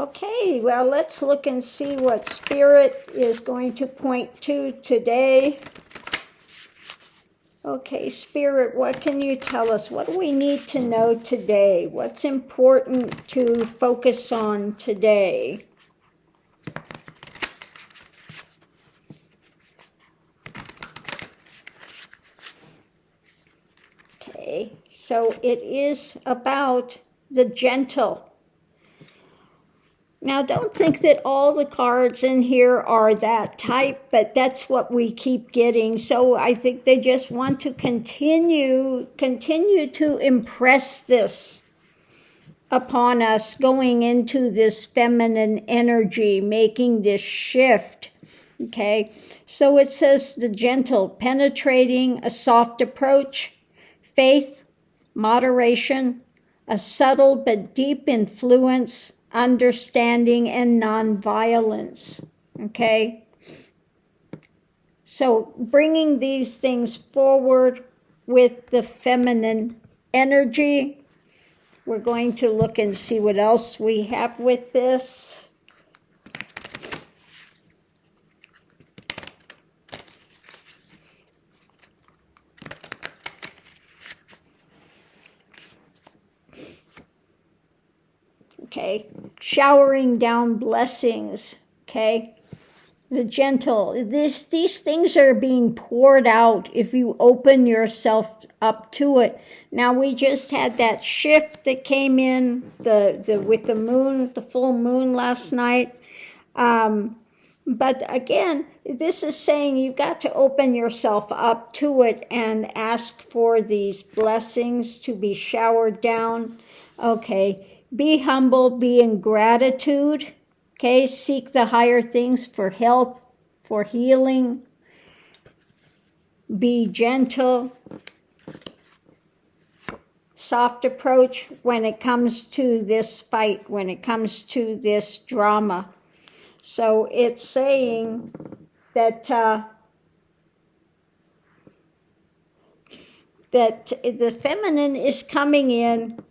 Okay, well, let's look and see what Spirit is going to point to today. Okay, Spirit, what can you tell us? What do we need to know today? What's important to focus on today? Okay, so it is about the gentle. Now, don't think that all the cards in here are that type, but that's what we keep getting. So I think they just want to continue to impress this upon us, going into this feminine energy, making this shift. Okay, so it says the gentle, penetrating, a soft approach, faith, moderation, a subtle but deep influence, understanding, and nonviolence. Okay? So bringing these things forward with the feminine energy. We're going to look and see what else we have with this. Okay, showering down blessings, okay? The gentle, these things are being poured out if you open yourself up to it. Now, we just had that shift that came in with the moon, the full moon last night. But again, this is saying you've got to open yourself up to it and ask for these blessings to be showered down. Okay. Be humble, be in gratitude, okay? Seek the higher things for health, for healing. Be gentle. Soft approach when it comes to this fight, when it comes to this drama. So it's saying that that the feminine is coming in,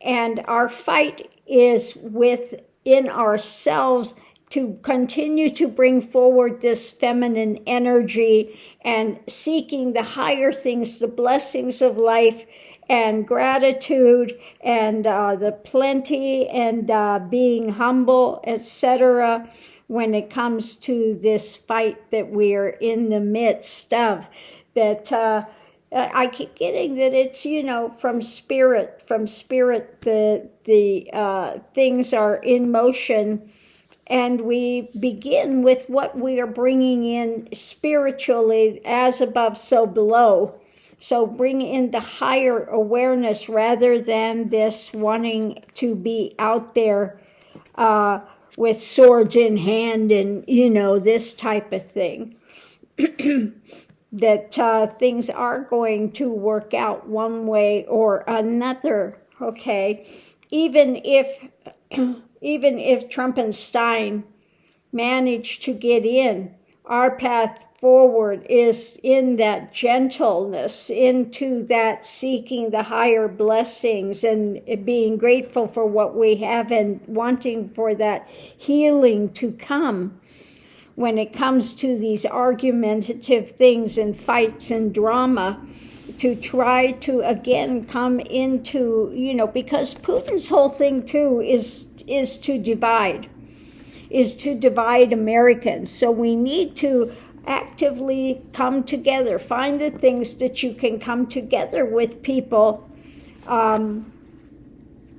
and our fight is within ourselves to continue to bring forward this feminine energy and seeking the higher things, the blessings of life and gratitude and the plenty and being humble, etc., when it comes to this fight that we are in the midst of. That I keep getting that it's, from spirit, the things are in motion, and we begin with what we are bringing in spiritually, as above, so below. So bring in the higher awareness rather than this wanting to be out there with swords in hand and, this type of thing. That things are going to work out one way or another, okay? Even if Trump and Stein manage to get in, our path forward is in that gentleness, into that seeking the higher blessings and being grateful for what we have and wanting for that healing to come. When it comes to these argumentative things and fights and drama, to try to again come into, because Putin's whole thing too is to divide Americans. So we need to actively come together, find the things that you can come together with people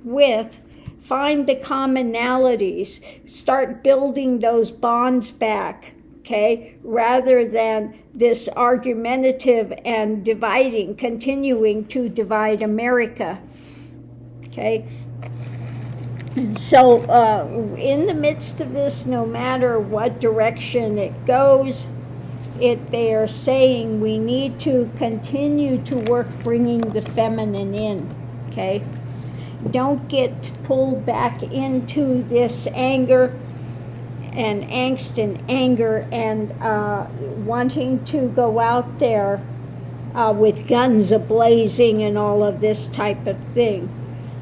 with. Find the commonalities, start building those bonds back, okay, rather than this argumentative and dividing, continuing to divide America, okay. So in the midst of this, no matter what direction it goes, they are saying we need to continue to work bringing the feminine in, okay. Don't get pulled back into this anger and angst and anger and wanting to go out there with guns a-blazing and all of this type of thing.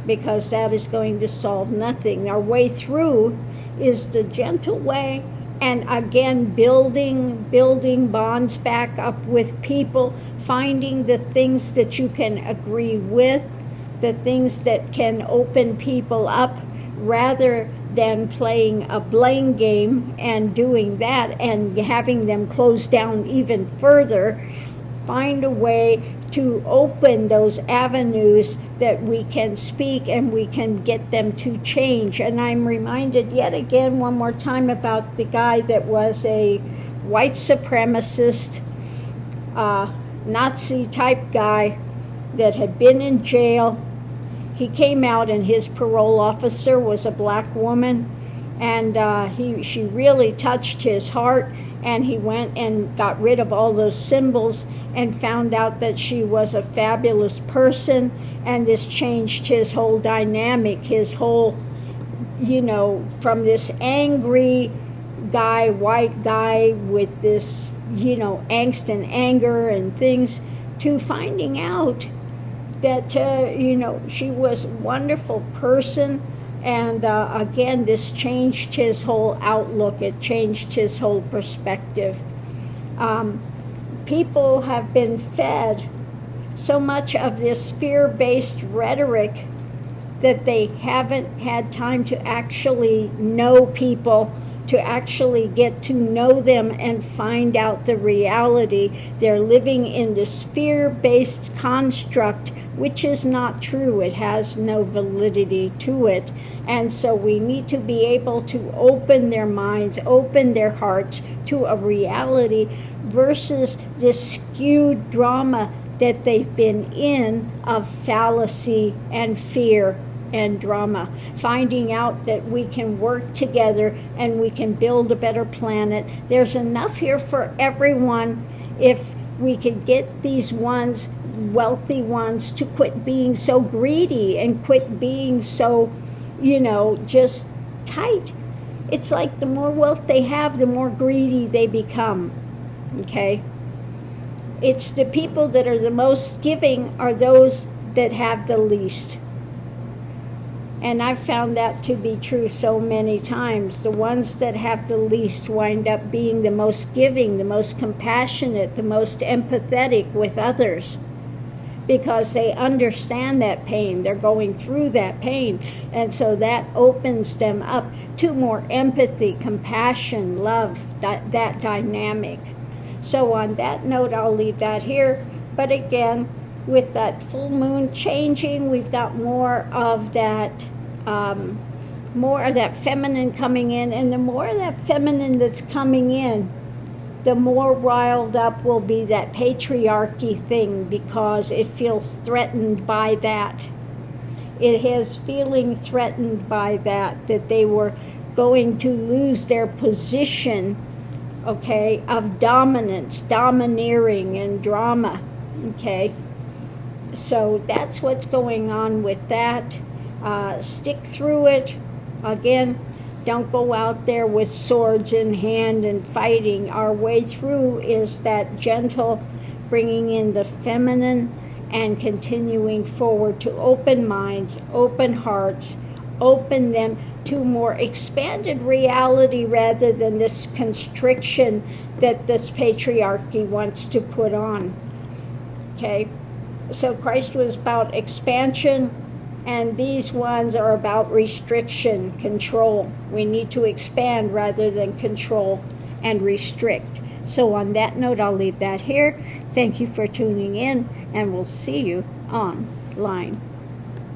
because that is going to solve nothing. Our way through is the gentle way, and again, building bonds back up with people, finding the things that you can agree with, the things that can open people up, rather than playing a blame game and doing that and having them close down even further. Find a way to open those avenues that we can speak and we can get them to change. And I'm reminded yet again one more time about the guy that was a white supremacist, Nazi type guy that had been in jail. He came out and his parole officer was a black woman, and she really touched his heart, and he went and got rid of all those symbols and found out that she was a fabulous person, and this changed his whole dynamic, his whole, from this angry guy, white guy with this, angst and anger and things, to finding out that, she was a wonderful person. And again, this changed his whole outlook. It changed his whole perspective. People have been fed so much of this fear-based rhetoric that they haven't had time to actually know people, to actually get to know them and find out the reality. They're living in this fear-based construct, which is not true. It has no validity to it. And so we need to be able to open their minds, open their hearts to a reality versus this skewed drama that they've been in of fallacy and fear and drama. Finding out that we can work together and we can build a better planet. There's enough here for everyone if we could get these ones, wealthy ones, to quit being so greedy and quit being so, just tight. It's like the more wealth they have, the more greedy they become. Okay? It's the people that are the most giving are those that have the least. And I've found that to be true so many times. The ones that have the least wind up being the most giving, the most compassionate, the most empathetic with others, because they understand that pain. They're going through that pain. And so that opens them up to more empathy, compassion, love, that dynamic. So on that note, I'll leave that here. But again, with that full moon changing, we've got more of that feminine coming in. And the more of that feminine that's coming in, the more riled up will be that patriarchy thing, because it feels threatened by that. It is feeling threatened by that they were going to lose their position, okay, of dominance, domineering, and drama, okay? So that's what's going on with that. Stick through it. Again, don't go out there with swords in hand and fighting. Our way through is that gentle, bringing in the feminine and continuing forward to open minds, open hearts, open them to more expanded reality rather than this constriction that this patriarchy wants to put on. Okay? So Christ was about expansion, and these ones are about restriction, control. We need to expand rather than control and restrict. So on that note, I'll leave that here. Thank you for tuning in, and we'll see you online.